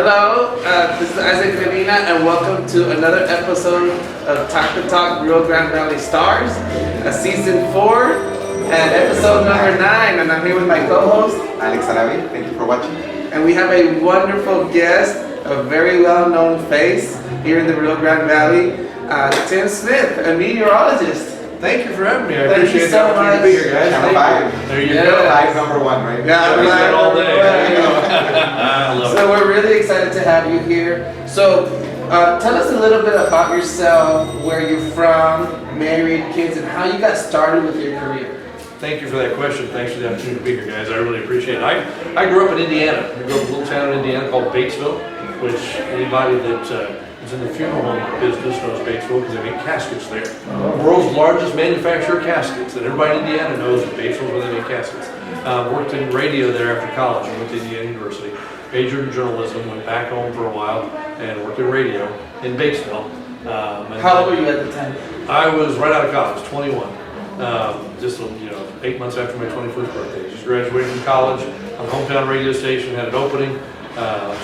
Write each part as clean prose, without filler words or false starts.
Hello, this is Isaac Medina, and welcome to another episode of Talk to Talk Rio Grande Valley Stars, season 4 and episode number 9. And I'm here with my co-host Alex Arabi. Thank you for watching. And we have a wonderful guest, a very well-known face here in the Rio Grande Valley, Tim Smith, a meteorologist. Thank you for having me. I Thank appreciate you the so opportunity to be here, guys. Channel 5. There you Yeah. go. Live number 1, right? Yeah, I've I'm been like, all day. yeah. I love So it. we're really excited to have you here. So tell us a little bit about yourself, where you're from, married, kids, and how you got started with your career. Thank you for that question. Thanks for the opportunity to be here, guys. I really appreciate it. I grew up in Indiana. I grew up in a little town in Indiana called Batesville, which anybody that is in the funeral home business knows Batesville because they make caskets there. The world's largest manufacturer of caskets, and everybody in Indiana knows that Batesville is where they make caskets. Worked in radio there after college. I went to Indiana University. Majored in journalism, went back home for a while, and worked in radio in Batesville. How old were you at the time? I was right out of college, 21. Just 8 months after my 21st birthday. Just graduated from college. On a hometown radio station, had an opening.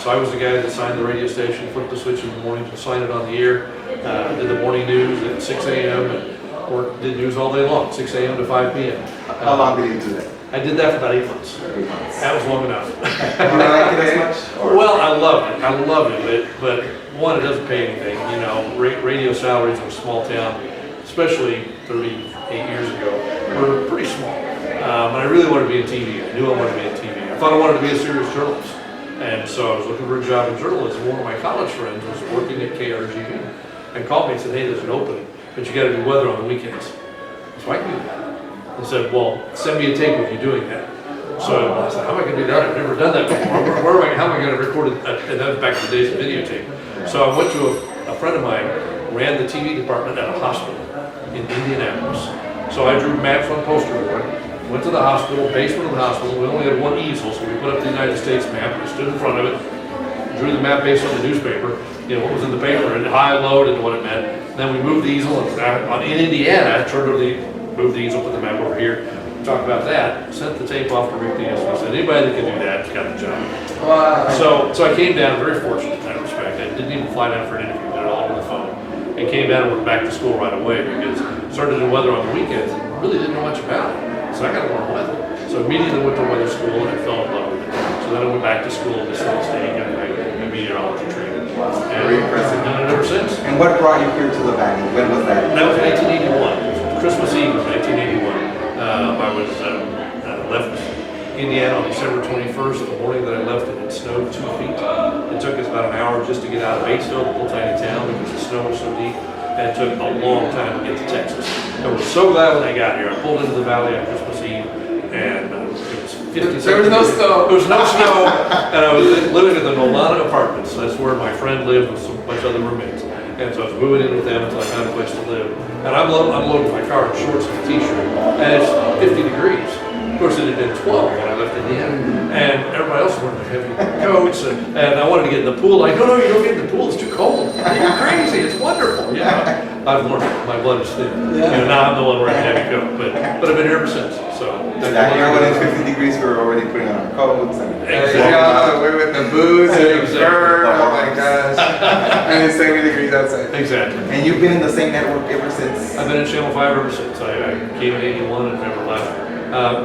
So I was the guy that signed the radio station, flipped the switch in the morning to sign it on the air. Did the morning news at 6 a.m. and did news all day long, 6 a.m. to 5 p.m. How long did you do that? I did that for about 8 months. 8 months. That was long enough. Do you like it as much? Or? Well, I loved it. I loved it, but one, it doesn't pay anything. You know, radio salaries in a small town, especially 38 years ago, were pretty small. And I really wanted to be in TV. I knew I wanted to be in TV. I thought I wanted to be a serious journalist. And so I was looking for a job in journalism. One of my college friends was working at KRGV and called me and said, hey, there's an opening, but you got to do weather on the weekends. So I can do that. And said, well, send me a tape of you doing that. So I said, how am I going to do that? I've never done that before. How am I going to record it? And that was back in the days of videotape. So I went to a friend of mine, ran the TV department at a hospital in Indianapolis. So I drew maps on poster board, went to the hospital, basement of the hospital. We only had one easel, so we put up the United States map. We stood in front of it, drew the map based on the newspaper, what was in the paper, and high, low, and what it meant. And then we moved the easel, and in Indiana, moved the easel, put the map over here, talked about that, sent the tape off to Rick Diaz, and I said, anybody that can do that has got the job. Wow. So I came down, very fortunate in that respect. I didn't even fly down for an interview, did it all over the phone. And came down and went back to school right away because I started doing weather on the weekends and really didn't know much about it. So I got to learn weather. So immediately went to weather school and I fell in love with it. So then I went back to school in Mississippi State and got my meteorology training. Very impressive. And I've done it ever since. And what brought you here to the valley? When was that? That was 1981. Christmas Eve was 1981. I was left Indiana on December 21st. The morning that I left, it had snowed 2 feet. It took us about an hour just to get out of Batesville, the little tiny town, because the snow was so deep. And it took a long time to get to Texas. I was so glad when I got here. I pulled into the valley on Christmas Eve, and it was 50. There was no snow. There was no snow, and I was living in the Nolana Apartments. That's where my friend lived with a bunch of other roommates. And so I was moving in with them until I found a place to live. And I'm loading my car in shorts and a t-shirt, and it's 50 degrees. Of course, it had been 12 when I left Indiana. And everybody else was wearing their heavy coats, and I wanted to get in the pool. Like, no, you don't get in the pool, it's too cold. You're crazy, it's wonderful. I've learned my blood is thin. Now I'm the one wearing a heavy coat, but I've been here ever since. So Here when it's 50 degrees, we're already putting on our coats. And Exactly. We're with the boots and the Exactly. fur. Oh my gosh. And it's 70 degrees outside. Exactly. And you've been in the same network ever since? I've been in Channel 5 ever since. I came in 81 and never left.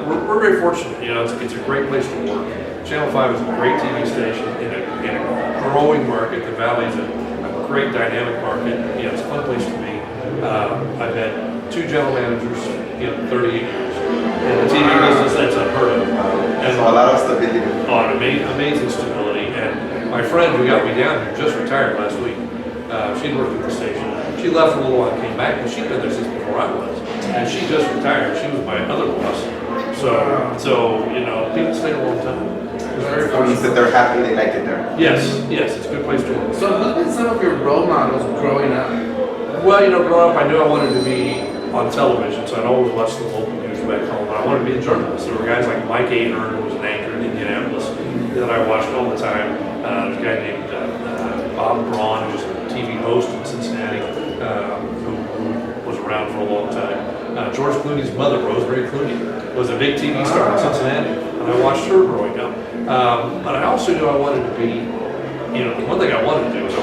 We're very fortunate, it's a great place to work. Channel 5 is a great TV station in a growing market. The Valley is a great dynamic market. It's a fun place to be. I've had 2 general managers in 38 years. In the TV business, that's unheard of. And So a lot of stability. amazing stability. And my friend who got me down here just retired last week. She'd worked at the station. She left for a little while and came back, and she'd been there since before I was. And she just retired. She was my other boss. So people stay a long time. It's very It means that they're happy, they like it there. Yes, it's a good place to work. So who've been some of your role models growing up? Well, growing up, I knew I wanted to be on television, so I'd always watch the local news back home, but I wanted to be a journalist. There were guys like Mike J.A.R, who was an anchor in Indianapolis, that I watched all the time. There's a guy named Bob Braun, who was a TV host in Cincinnati, who was around for a long time. George Clooney's mother, Rosemary Clooney, was a big TV star in Cincinnati, and I watched her growing up. But I also knew I wanted to be you know, the one thing I wanted to do is I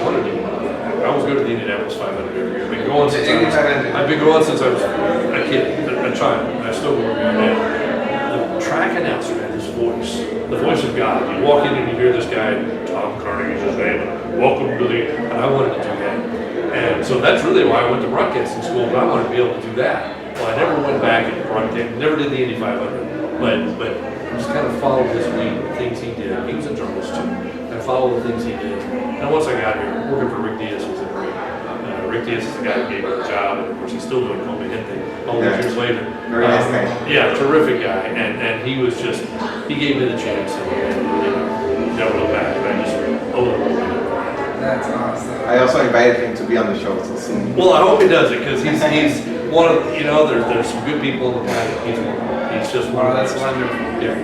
always go to the Indianapolis 500 every year. I've been going since I was a kid, a child, and I still go every year. And the track announcer had his voice, the voice of God. You walk in and you hear this guy, Tom Carnegie's his name, welcome to the, and I wanted to do that. And so that's really why I went to broadcasting school, but I wanted to be able to do that. Well, I never went back and broadcast, never did the Indy 500, but just kind of followed his lead, the things he did. He was a journalist too. I followed the things he did. And once I got here, working for Rick Diaz was great. Rick Diaz is the guy who gave me the job, and of course he's still doing Come Ahead thing all these years later. Very nice guy. Yeah, terrific guy. And he was just, he gave me the chance, and you know, never looked back. And I just owe him. That's awesome. I also invited him to be on the show so soon. Well, I hope he does it, because he's one of, you know, there's some good people on the planet. He's one of them. He's just one of That's those. wonderful. Yeah,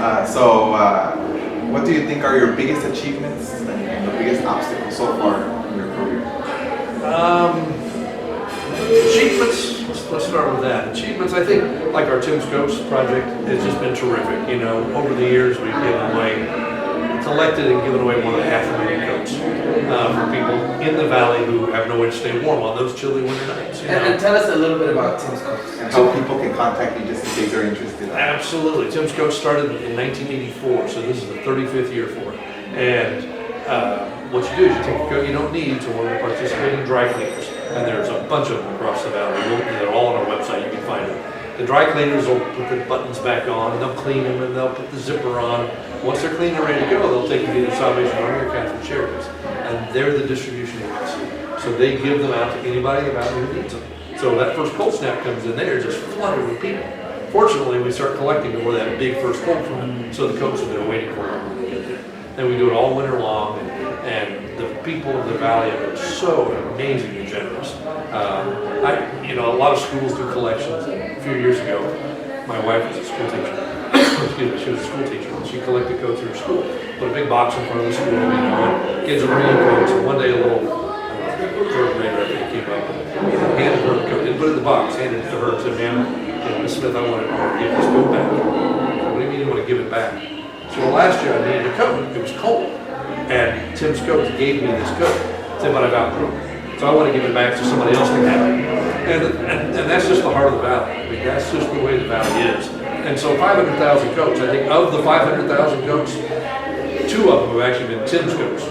absolutely. What do you think are your biggest achievements and the biggest obstacles so far in your career? Achievements, let's start with that. Achievements, I think, like our Tim's Coast project has just been terrific. You know, over the years we've given away, collected and given away more than 500,000 coats for people in the valley who have nowhere to stay warm on those chilly winter nights. You know? And tell us a little bit about Tim's Coast. And how people can contact you just in case they're interested. Absolutely. Tim's Coast started in 1984, so this is the 35th year for it. And what you do is you take a coat you don't need to one of the participating dry cleaners, and there's a bunch of them across the valley. They're all on our website, you can find them. The dry cleaners will put the buttons back on, and they'll clean them, and they'll put the zipper on. Once they're clean and ready to go, they'll take them to either Salvation Army or Catholic Charities, and they're the distribution agency. So they give them out to anybody in the valley who needs them. So that first cold snap comes in there, just flooded with people. Fortunately, we start collecting before that big first cold front, so the coats have been waiting for them when we get there. And we do it all winter long, and the people of the valley have been so amazingly generous. You know, a lot of schools do collections. A few years ago, my wife was a school teacher. Excuse me, she was a school teacher, and she collected coats in her school. Put a big box in front of the school, you know, and kids are bringing coats, and one day a little third grader, I think, came up and handed her the coat, didn't put it in the box, handed it to her, and said, ma'am, you know, Miss Smith, I want to give this coat back. What do you mean you want to give it back? So well, last year I needed a coat, it was cold, and Tim's Coat gave me this coat, said, but I've outgrown it. So I want to give it back so somebody else can have it. And that's just the heart of the valley. I mean, that's just the way the valley is. And so 500,000 coats, I think of the 500,000 coats, 2 of them have actually been Tim's Coats.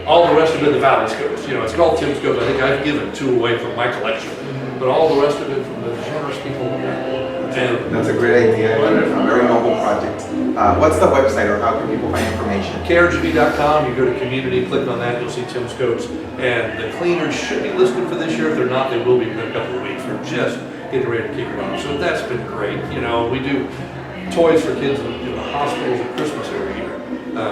All the rest have been the valley's coats. You know, it's called Tim's Coats. I think I've given 2 away from my collection. But all the rest have been from the generous people. And That's a great idea, a very noble project. What's the website, or how can people find information? KRGV.com, you go to community, click on that, you'll see Tim's Coats. And the cleaners should be listed for this year. If they're not, they will be in a couple of weeks. We're just getting ready to kick it off. So that's been great. You know, we do toys for kids in the hospitals at Christmas every year.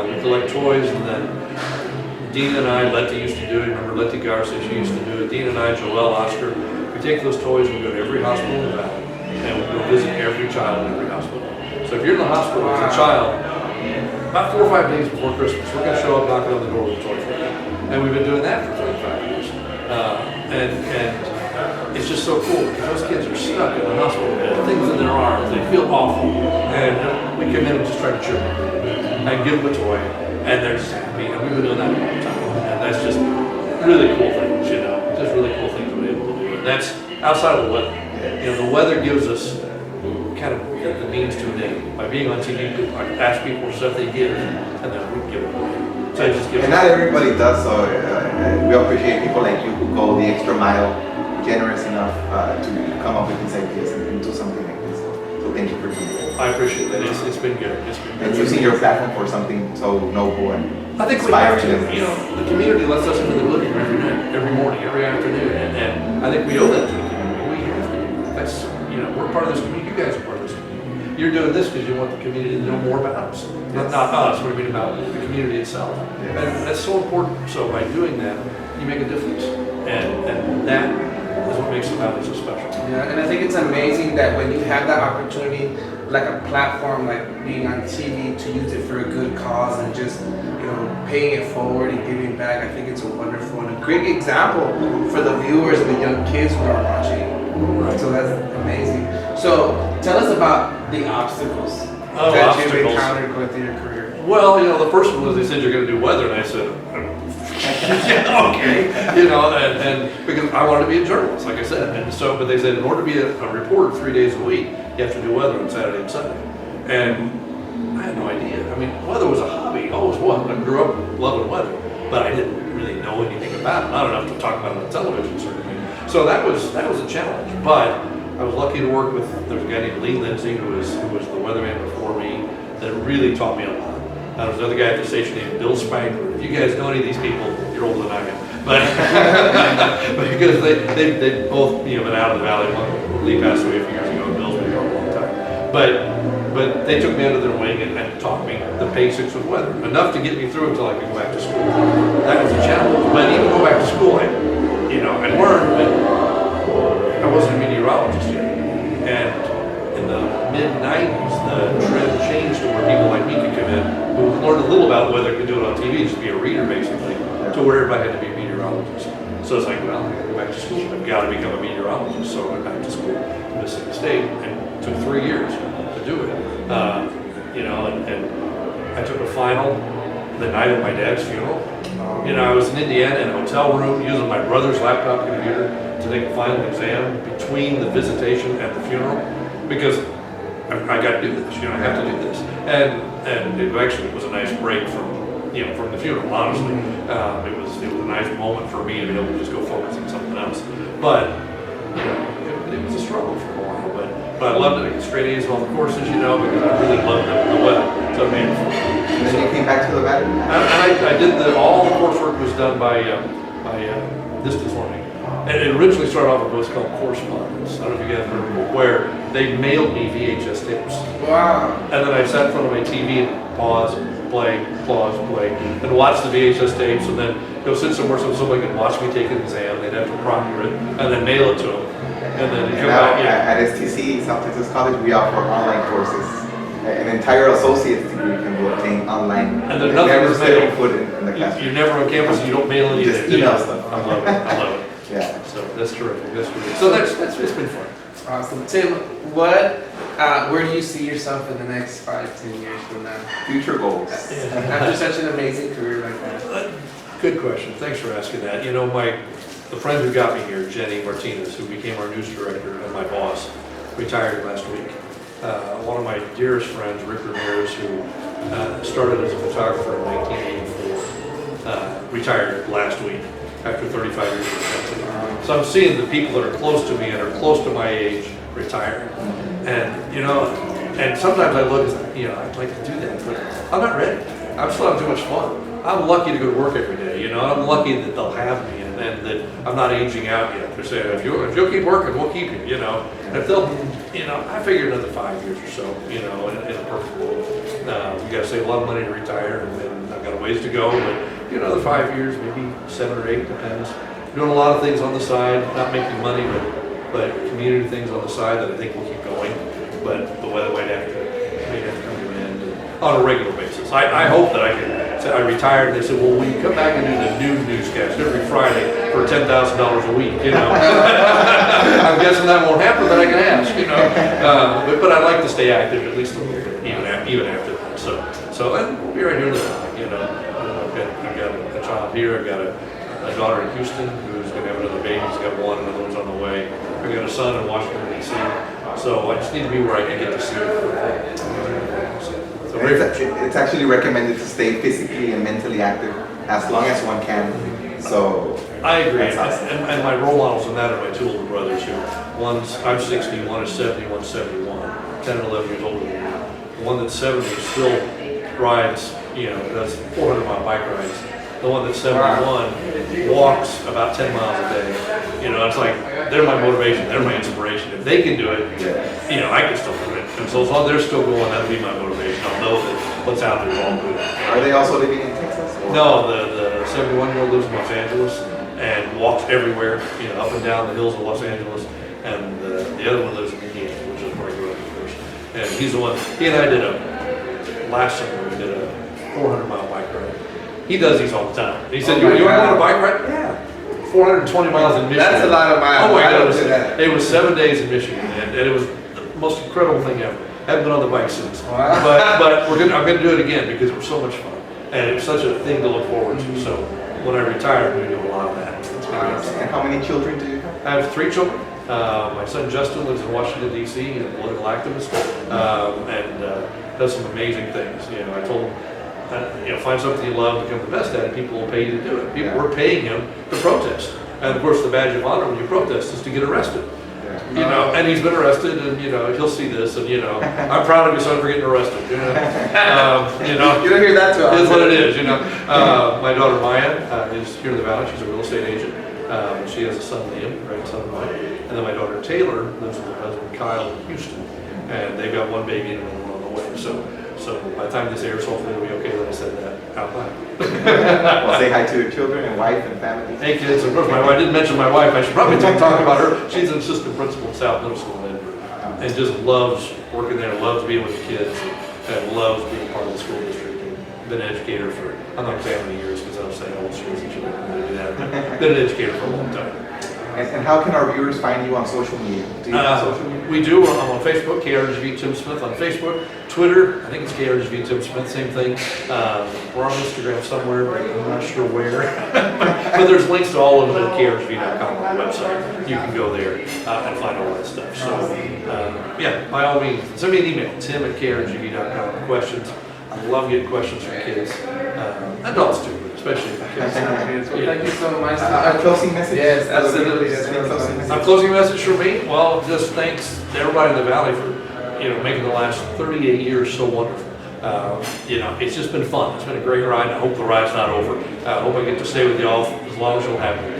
We collect toys, and then Dina and I, Letty used to do it. Remember Letty Garcia, she used to do it. Dina and I, Joelle, Oscar, we take those toys and we go to every hospital in the valley. And we go visit every child in every hospital. So if you're in the hospital as a child, about 4 or 5 days before Christmas, we're going to show up knocking on the door with a toy for you. And we've been doing that for 25 years. And it's just so cool, because those kids are stuck in the hospital, and things in their arms, they feel awful. And we come in and just try to cheer them up and give them a toy, and they're just happy. And we've been doing that a long time. And that's just really cool things, you know, just really cool things to be able to do. And that's outside of the weather. You know, the weather gives us kind of the means to an end. By being on TV, I ask people for stuff they give, and then we give it away. So it just gives. And not everybody does, so we appreciate people like you who go the extra mile, generous enough to come up with these ideas and do something like this. So thank you for doing it. I appreciate that. It's been good. It's been good. And using your platform for something so noble and I think we have to. inspiring. You know, the community lets us into the living room every night, every morning, every afternoon, and I think we owe that to the community. We have to. That's, you know, we're part of this community. You guys are part of this community. You're doing this because you want the community to know more about us. Not us, what I mean about the community itself. Yes. And that's so important. So by doing that, you make a difference. And that is what makes the valley so special. Yeah, and I think it's amazing that when you have that opportunity, like a platform like being on TV, to use it for a good cause and just, you know, paying it forward and giving back, I think it's a wonderful and a great example for the viewers and the young kids who are watching. Right. So that's amazing. So tell us about the obstacles that you've Obstacles. encountered going through your career. Well, the first one was they said you're going to do weather, and I said, yeah, okay, and because I wanted to be a journalist, like I said, and so, but they said in order to be a reporter 3 days a week, you have to do weather on Saturday and Sunday, and I had no idea. I mean, weather was a hobby, always was. I grew up loving weather, but I didn't really know anything about it, not enough to talk about it on television, certainly. So that was a challenge, but I was lucky to work with, there's a guy named Lee Lindsay, who was the weatherman before me, that really taught me a lot. There was another guy at the station named Bill Spangler. If you guys know any of these people, you're older than I am. But because they both been out of the valley. Lee passed away a few years ago, and Bill's been gone a long time. But they took me under their wing and taught me the basics of weather, enough to get me through until I could go back to school. That was a challenge. But even going back to school, I learned, but I wasn't a meteorologist yet. And in the mid-90s, the trend changed to where people like me could come in, who learned a little about weather, could do it on TV, just be a reader basically, to where everybody had to be a meteorologist. So it's like, well, I gotta go back to school. I've got to become a meteorologist. So I went back to school to Mississippi State, and it took 3 years to do it. And I took a final the night of my dad's funeral. I was in Indiana in a hotel room using my brother's laptop computer to take a final exam between the visitation and the funeral, because I got to do this, I have to do this. And it actually was a nice break from the funeral, honestly. It was a nice moment for me to be able to just go focus on something else. But, it was a struggle for a while, but I loved it. I got straight A's on all the courses, because I really loved the weather. So I made it fun. And then you came back to the valley? I did all the coursework was done by distance learning. And it originally started off with what's called correspondence. I don't know if you guys remember, where they mailed me VHS tapes. Wow. And then I sat in front of my TV and pause, play, and watch the VHS tapes, and then go sit somewhere so somebody could watch me take an exam. They'd have to proctor it, and then mail it to them. And then come now, back. At STC, South Texas College, we offer online courses. An entire associate's degree can be obtained online. And there's nothing never to stay mail. put in the classroom. You're never on campus, you don't mail anything. Just email stuff. I love it. Yeah. So that's terrific. So it's been fun. Awesome. Tim, where do you see yourself in the next 5-10 years from now? Future goals. After such an amazing career like that. Good question. Thanks for asking that. The friend who got me here, Jenny Martinez, who became our news director and my boss, retired last week. One of my dearest friends, Rick Ramirez, who started as a photographer in 1984, retired last week after 35 years of the company. So I'm seeing the people that are close to me and are close to my age retiring. And, and sometimes I look and I'd like to do that, but I'm not ready. I'm still having too much fun. I'm lucky to go to work every day, I'm lucky that they'll have me and that I'm not aging out yet. They're saying, if you'll keep working, we'll keep you, And if they'll, I figure another 5 years or so, in a perfect world. We got to save a lot of money to retire, and I've got a ways to go, but another 5 years, maybe 7 or 8, depends. Doing a lot of things on the side, not making money, but community things on the side that I think will keep going. But the weather might have to come to an end on a regular basis. I hope that I can. So I retired, and they said, well, will you come back and do the new newscast every Friday for $10,000 a week, I'm guessing that won't happen, but I can ask, but I'd like to stay active at least a little bit, even after that. So and we'll be right here in the valley, I've got a child here, I've got a daughter in Houston who's going to have another baby, she's got one, another one's on the way. I've got a son in Washington, D.C., so I just need to be where I can get to see it. It's actually recommended to stay physically and mentally active as long as one can. So I agree, awesome. and my role models in that are my two older brothers who, I'm 60, one is 70, one's 71, 10 and 11 years older than me. The one that's 70 still rides, does 400-mile bike rides. The one that's 71 walks about 10 miles a day. It's like, they're my motivation, they're my inspiration. If they can do it, I can still do it. And so as long as they're still going, that'll be my motivation. I'll know that what's out there is all good. Are they also living in Texas? Or? No, the 71-year-old lives in Los Angeles and walks everywhere, up and down the hills of Los Angeles. And the other one lives in Indiana, which is where I grew up, of course. And he's the one, he and I last summer, we did a 400-mile bike ride. He does these all the time. He said, you want to go on a bike ride? Yeah. 420 miles in Michigan. That's a lot of miles. Oh my I God, don't do that. it was 7 days in Michigan, and it was the most incredible thing ever. Haven't been on the bike since. Wow. But I'm gonna do it again because it was so much fun. And it was such a thing to look forward to. So when I retire, I'm gonna do a lot of that. It's gonna be awesome. And how many children do you have? I have 3 children. My son Justin lives in Washington, D.C. He's a political activist and does some amazing things. You know, I told him, find something you love, become the best at it, people will pay you to do it. People were paying him to protest. And of course, the badge of honor when you protest is to get arrested. You know, and he's been arrested, and he'll see this, and I'm proud of your son for getting arrested. You don't hear that too often. It is what it is. My daughter Maya is here in the valley. She's a real estate agent. She has a son Liam, grandson of mine, and then my daughter Taylor lives with her husband Kyle in Houston, and they've got 1 baby and another one on the way. So by the time this airs, hopefully it'll be okay that I said that out loud. Well, say hi to your children and wife and family. Hey kids, of course I didn't mention my wife. I should probably talk about her. She's an assistant principal in South Middle School in Denver, and just loves working there, loves being with the kids, and loves being part of the school district. And been an educator for, I'm not going to say how many years because I'll say how old she is and she'll let me do that. But been an educator for a long time. And how can our viewers find you on social media? Do you have social media? We do. I'm on Facebook, KRGV Tim Smith on Facebook. Twitter, I think it's KRGV Tim Smith, same thing. We're on Instagram somewhere, but I'm not sure where. But there's links to all of them at KRGV.com on the website. You can go there and find all that stuff. So, yeah, by all means, send me an email, tim@krgv.com. Questions. I love getting questions from kids. Adults too, but especially from kids. Well, thank you so much. A closing message? Yes, absolutely. Any closing message? A closing message for me? Well, just thanks to everybody in the Valley for making the last 38 years so wonderful. It's just been fun. It's been a great ride. I hope the ride's not over. I hope I get to stay with y'all as long as you'll have me.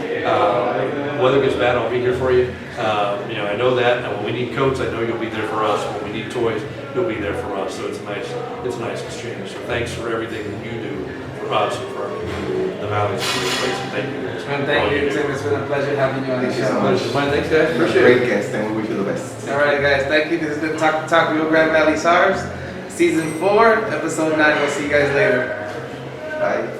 Weather gets bad, I'll be here for you. I know that. And when we need coats, I know you'll be there for us. When we need toys, you'll be there for us. So it's a nice exchange. So thanks for everything that you do for us and for our community. The Valley's a great place. And thank you. And thank you, Tim. It's been a pleasure having you on the Thank you so show. much. Thanks, guys. You're a Appreciate it. great guest, and we wish you the best. All right, guys. Thank you. This has been Talk to Talk Rio Grande Valley SARS, Season 4, Episode 9. We'll see you guys later. Bye.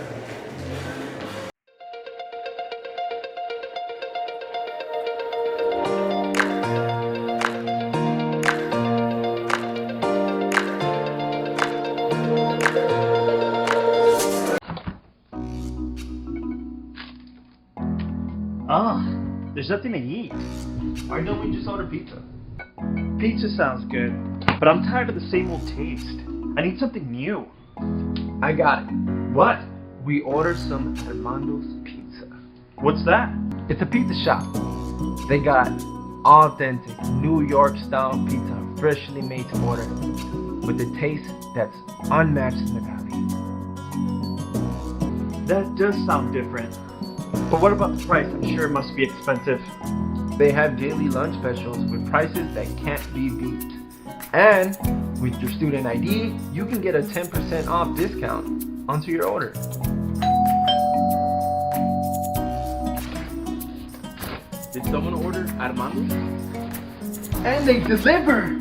There's nothing to eat. Why don't we just order pizza? Pizza sounds good, but I'm tired of the same old taste. I need something new. I got it. What? We order some Armando's Pizza. What's that? It's a pizza shop. They got authentic New York style pizza, freshly made to order, with a taste that's unmatched in the valley. That does sound different. But what about the price? I'm sure it must be expensive. They have daily lunch specials with prices that can't be beat. And with your student ID, you can get a 10% off discount onto your order. Did someone order Armando? And they deliver!